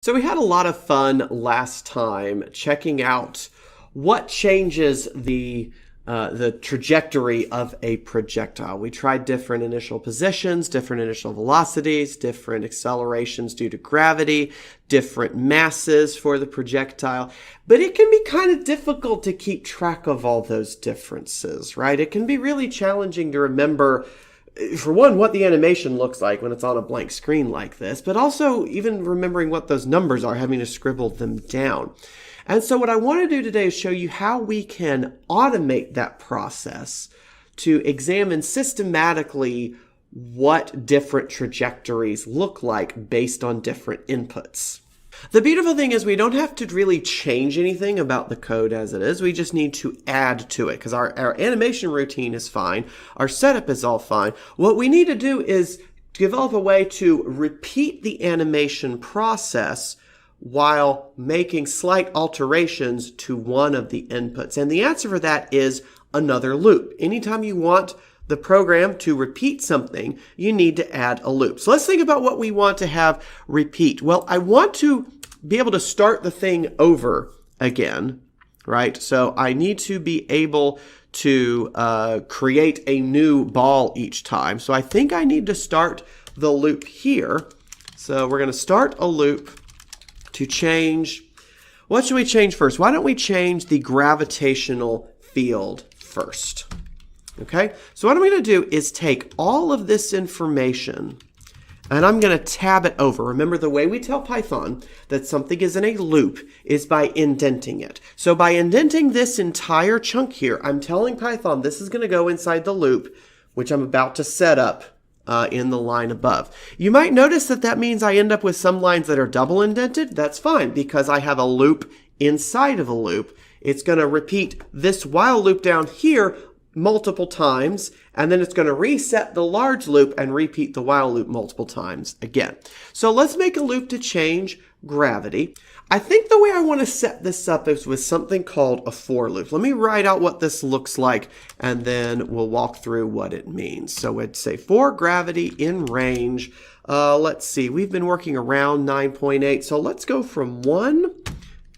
So we had a lot of fun last time checking out what changes the trajectory of a projectile. We tried different initial positions, different initial velocities, different accelerations due to gravity, different masses for the projectile. But it can be kind of difficult to keep track of all those differences, right? It can be really challenging to remember, for one, what the animation looks like when it's on a blank screen like this, but also even remembering what those numbers are, having to scribble them down. And so what I want to do today is show you how we can automate that process to examine systematically what different trajectories look like based on different inputs. The beautiful thing is we don't have to really change anything about the code as it is. We just need to add to it because our animation routine is fine. Our setup is all fine. What we need to do is develop a way to repeat the animation process while making slight alterations to one of the inputs. And the answer for that is another loop. Anytime you want the program to repeat something, you need to add a loop. So let's think about what we want to have repeat. Well, I want to be able to start the thing over again, right? So I need to be able to create a new ball each time. So I think I need to start the loop here. So we're going to start a loop to change. What should we change first? Why don't we change the gravitational field first? Okay, so what I'm going to do is take all of this information and I'm going to tab it over. Remember, the way we tell Python that something is in a loop is by indenting it. So by indenting this entire chunk here, I'm telling Python this is going to go inside the loop, which I'm about to set up in the line above. You might notice that that means I end up with some lines that are double indented. That's fine because I have a loop inside of a loop. It's going to repeat this while loop down here multiple times, and then it's going to reset the large loop and repeat the while loop multiple times again. So let's make a loop to change gravity. I think the way I want to set this up is with something called a for loop. Let me write out what this looks like, and then we'll walk through what it means. So it'd say for gravity in range. Let's see, we've been working around 9.8, so let's go from 1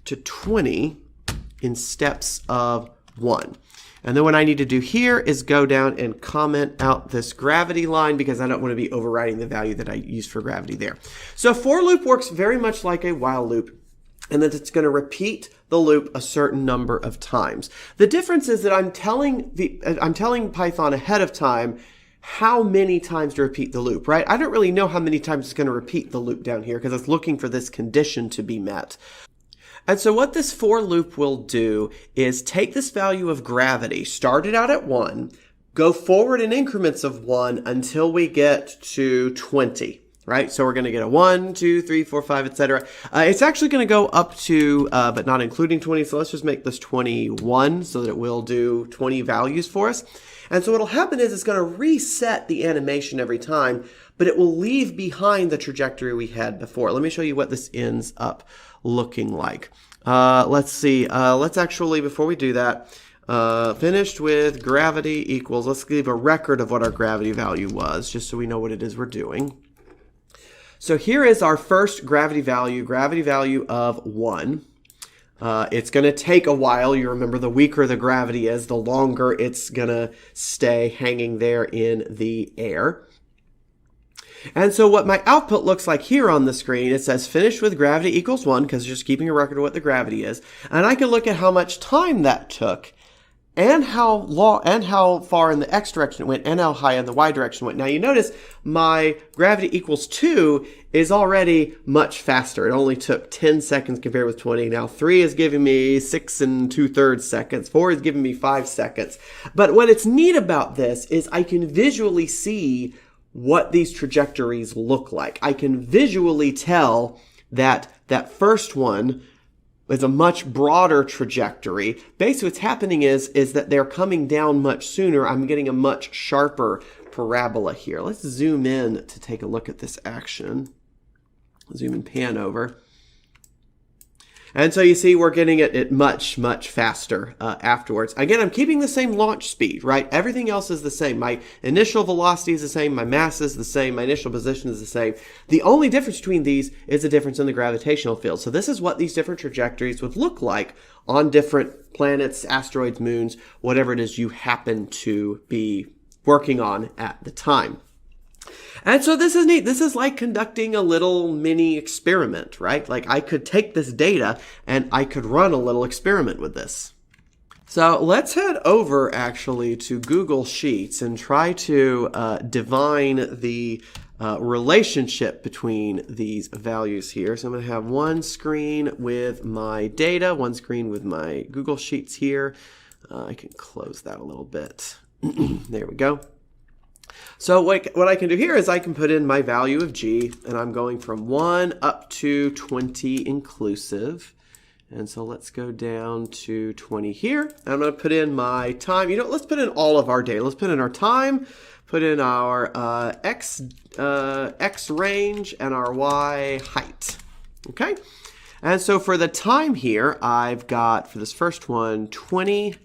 to 20 in steps of 1. And then what I need to do here is go down and comment out this gravity line because I don't want to be overriding the value that I used for gravity there. So for loop works very much like a while loop, and that it's going to repeat the loop a certain number of times. The difference is that I'm telling Python ahead of time how many times to repeat the loop, right? I don't really know how many times it's going to repeat the loop down here because it's looking for this condition to be met. And so what this for loop will do is take this value of gravity, start it out at 1, go forward in increments of 1 until we get to 20, right? So we're going to get a 1, 2, 3, 4, 5, etc. It's actually going to go up to, but not including 20, so let's just make this 21 so that it will do 20 values for us. And so what will happen is it's going to reset the animation every time, but it will leave behind the trajectory we had before. Let me show you what this ends up looking like. Let's see. Let's actually, before we do that, finished with gravity equals, let's give a record of what our gravity value was, just so we know what it is we're doing. So here is our first gravity value of 1. It's going to take a while. You remember, the weaker the gravity is, the longer it's going to stay hanging there in the air. And so what my output looks like here on the screen, it says finished with gravity equals 1, because it's just keeping a record of what the gravity is. And I can look at how much time that took, and how far in the x direction it went, and how high in the y direction it went. Now you notice my gravity equals 2 is already much faster. It only took 10 seconds compared with 20. Now 3 is giving me 6 2/3 seconds. 4 is giving me 5 seconds. But what it's neat about this is I can visually see what these trajectories look like. I can visually tell that that first one is a much broader trajectory. Basically what's happening is that they're coming down much sooner. I'm getting a much sharper parabola here. Let's zoom in to take a look at this action. Zoom and pan over. And so you see we're getting it much, much faster afterwards. Again, I'm keeping the same launch speed, right? Everything else is the same. My initial velocity is the same. My mass is the same. My initial position is the same. The only difference between these is a difference in the gravitational field. So this is what these different trajectories would look like on different planets, asteroids, moons, whatever it is you happen to be working on at the time. And so this is neat. This is like conducting a little mini experiment, right? Like I could take this data and I could run a little experiment with this. So let's head over actually to Google Sheets and try to divine the relationship between these values here. So I'm going to have one screen with my data, one screen with my Google Sheets here. I can close that a little bit. There we go. So what I can do here is I can put in my value of G, and I'm going from 1 up to 20 inclusive. And so let's go down to 20 here. And I'm going to put in my time. Let's put in all of our data. Let's put in our time, put in our X range, and our Y height. Okay? And so for the time here, I've got, for this first one, 20,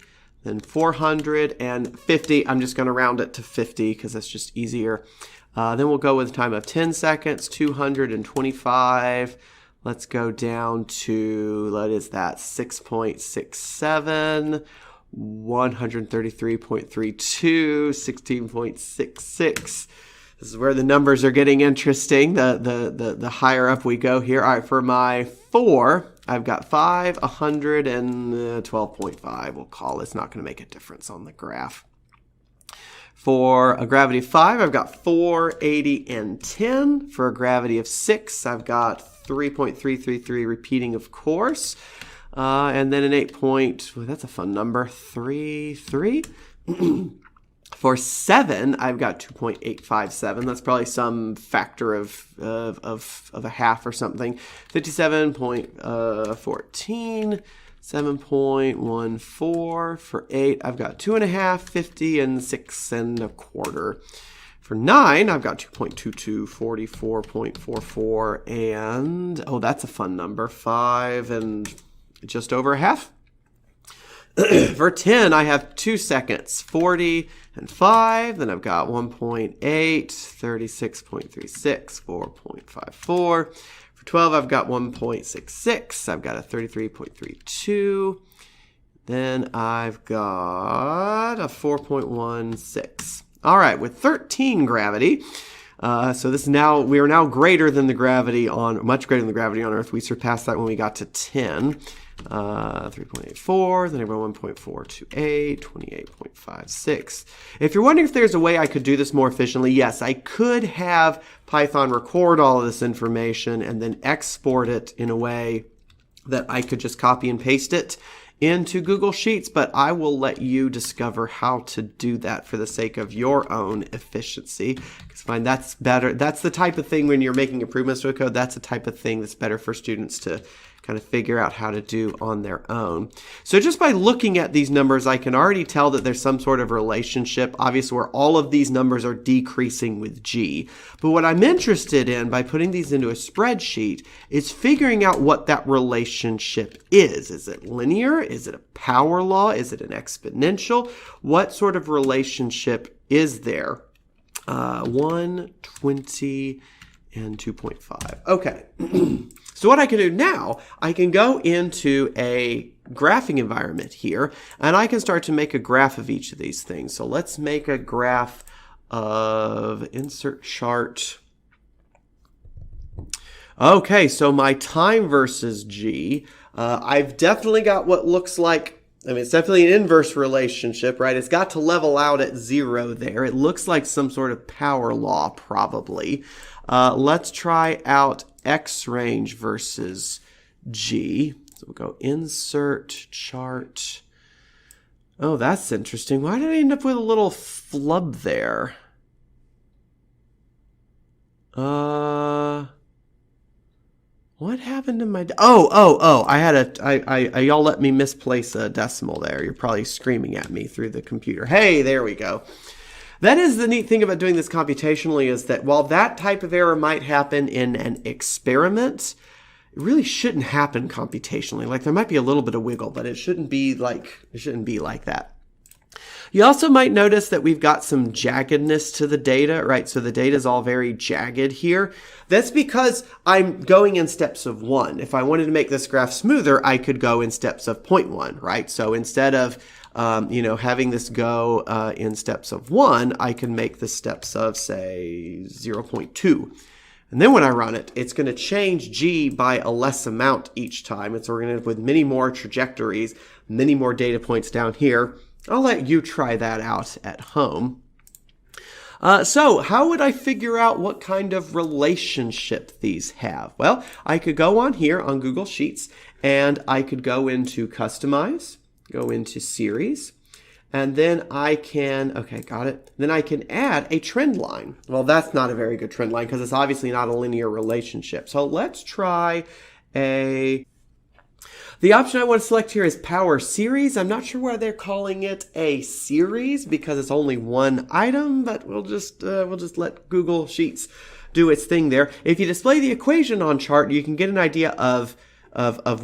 then 450. I'm just going to round it to 50 because that's just easier. Then we'll go with a time of 10 seconds, 225. Let's go down to, what is that, 6.67, 133.32, 16.66. This is where the numbers are getting interesting, the higher up we go here. All right, for my 4, I've got 5, 100, and 12.5. We'll call it. It's not going to make a difference on the graph. For a gravity of 5, I've got 4, 80, and 10. For a gravity of 6, I've got 3.333 repeating, of course. And then an 8 point, well, that's a fun number, 3. For 7, I've got 2.857. That's probably some factor of a half or something. 57.14, 7.14. For 8, I've got 2.5, 50, and 6 1/4. For 9, I've got 2.22, 44.44, and, oh, that's a fun number, 5 and just over a half. For 10, I have 2 seconds, 40 and 5. Then I've got 1.8, 36.36, 4.54. For 12, I've got 1.66. I've got a 33.32. Then I've got a 4.16. All right, with 13 gravity, so this we are now greater than the gravity much greater than the gravity on Earth. We surpassed that when we got to 10. 3.84, then I wrote 1.428, 28.56. If you're wondering if there's a way I could do this more efficiently, yes, I could have Python record all of this information and then export it in a way that I could just copy and paste it into Google Sheets, but I will let you discover how to do that for the sake of your own efficiency. Because I find that's better. That's the type of thing when you're making improvements to a code, that's the type of thing that's better for students to kind of figure out how to do on their own. So just by looking at these numbers, I can already tell that there's some sort of relationship, obviously, where all of these numbers are decreasing with G. But what I'm interested in by putting these into a spreadsheet is figuring out what that relationship is. Is it linear? Is it a power law? Is it an exponential? What sort of relationship is there? 1, 20, and 2.5. Okay. So what I can do now, I can go into a graphing environment here, and I can start to make a graph of each of these things. So let's make a graph of insert chart. Okay, so my time versus G, I've definitely got what looks like, it's definitely an inverse relationship, right? It's got to level out at 0 there. It looks like some sort of power law, probably. Let's try out X range versus G. So we'll go insert chart. Oh, that's interesting. Why did I end up with a little flub there? What happened to my... Oh, I had y'all let me misplace a decimal there. You're probably screaming at me through the computer. Hey, there we go. That is the neat thing about doing this computationally, is that while that type of error might happen in an experiment, it really shouldn't happen computationally. Like there might be a little bit of wiggle, but it shouldn't be like that. You also might notice that we've got some jaggedness to the data, right? So the data is all very jagged here. That's because I'm going in steps of 1. If I wanted to make this graph smoother, I could go in steps of 0.1, right? So instead of having this go in steps of 1, I can make the steps of, say, 0.2. And then when I run it, it's going to change g by a less amount each time. And so we're going to end up with many more trajectories, many more data points down here. I'll let you try that out at home. So how would I figure out what kind of relationship these have? Well, I could go on here on Google Sheets, and I could go into Customize, go into Series, and then I can, okay, got it. Then I can add a trend line. Well, that's not a very good trend line because it's obviously not a linear relationship. So let's try the option I want to select here is Power Series. I'm not sure why they're calling it a series because it's only one item, but we'll just let Google Sheets do its thing there. If you display the equation on chart, you can get an idea of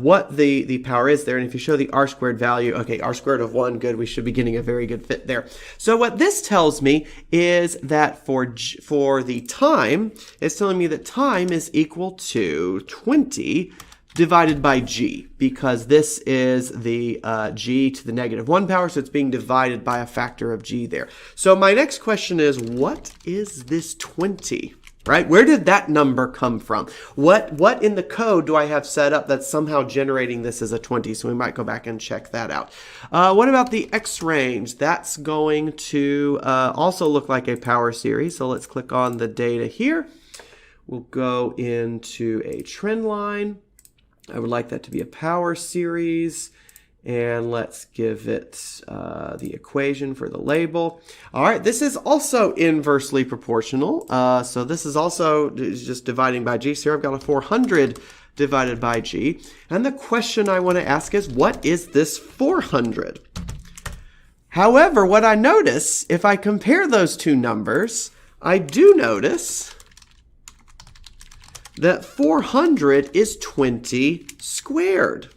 what the power is there. And if you show the r squared value, okay, r squared of 1, good, we should be getting a very good fit there. So what this tells me is that for the time, it's telling me that time is equal to 20 divided by g, because this is the g to the -1 power, so it's being divided by a factor of g there. So my next question is, what is this 20? Right? Where did that number come from? What in the code do I have set up that's somehow generating this as a 20? So we might go back and check that out. What about the X range? That's going to also look like a power series. So let's click on the data here. We'll go into a trend line. I would like that to be a power series. And let's give it the equation for the label. All right, this is also inversely proportional. So this is also just dividing by g. So here I've got a 400 divided by g. And the question I want to ask is, what is this 400? However, what I notice, if I compare those two numbers, I do notice that 400 is 20 squared.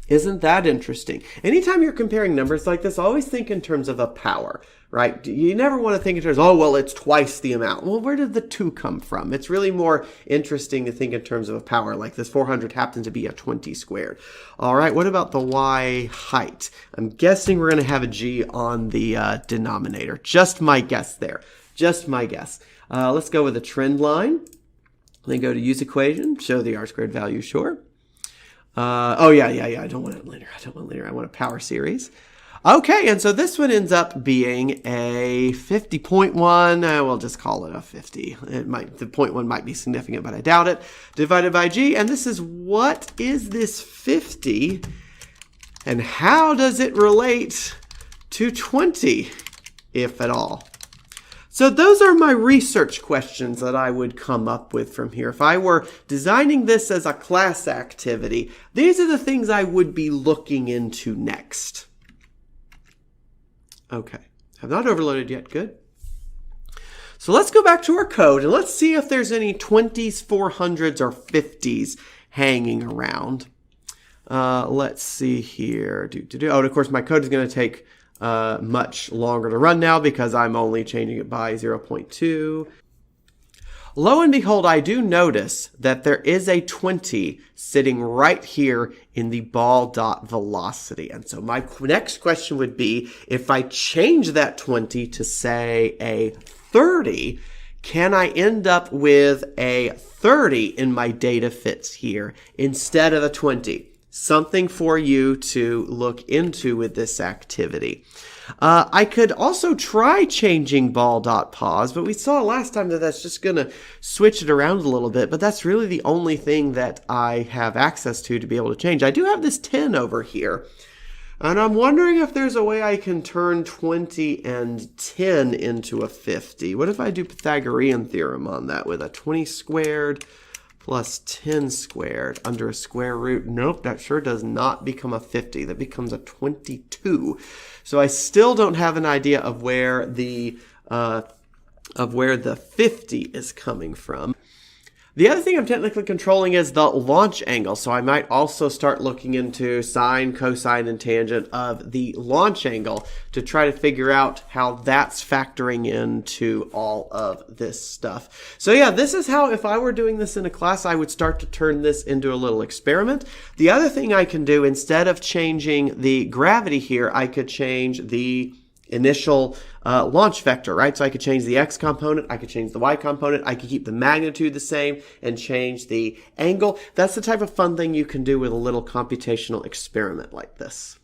Isn't that interesting? Anytime you're comparing numbers like this, always think in terms of a power, right? You never want to think in terms of, oh, well, it's twice the amount. Well, where did the 2 come from? It's really more interesting to think in terms of a power, like this 400 happens to be a 20 squared. All right, what about the y height? I'm guessing we're going to have a g on the denominator. Just my guess there. Just my guess. Let's go with a trend line. Then go to use equation, show the r squared value, sure. Oh, yeah. I don't want it linear. I want a power series. Okay, and so this one ends up being a 50.1. We'll just call it a 50. The 0.1 might be significant, but I doubt it. Divided by g, and this is, what is this 50? And how does it relate to 20, if at all? So those are my research questions that I would come up with from here. If I were designing this as a class activity, these are the things I would be looking into next. Okay, have not overloaded yet, good. So let's go back to our code and let's see if there's any 20s, 400s, or 50s hanging around. Let's see here. Oh, and of course my code is going to take much longer to run now because I'm only changing it by 0.2. Lo and behold, I do notice that there is a 20 sitting right here in the ball dot velocity. And so my next question would be, if I change that 20 to say a 30, can I end up with a 30 in my data fits here instead of a 20? Something for you to look into with this activity. I could also try changing ball.pause, but we saw last time that that's just going to switch it around a little bit, but that's really the only thing that I have access to be able to change. I do have this 10 over here, and I'm wondering if there's a way I can turn 20 and 10 into a 50. What if I do Pythagorean theorem on that with a 20 squared plus 10 squared under a square root? Nope, that sure does not become a 50. That becomes a 22. So I still don't have an idea of where the 50 is coming from. The other thing I'm technically controlling is the launch angle. So I might also start looking into sine, cosine, and tangent of the launch angle to try to figure out how that's factoring into all of this stuff. So yeah, this is how, if I were doing this in a class, I would start to turn this into a little experiment. The other thing I can do, instead of changing the gravity here, I could change the initial launch vector, right? So I could change the x component, I could change the y component, I could keep the magnitude the same and change the angle. That's the type of fun thing you can do with a little computational experiment like this.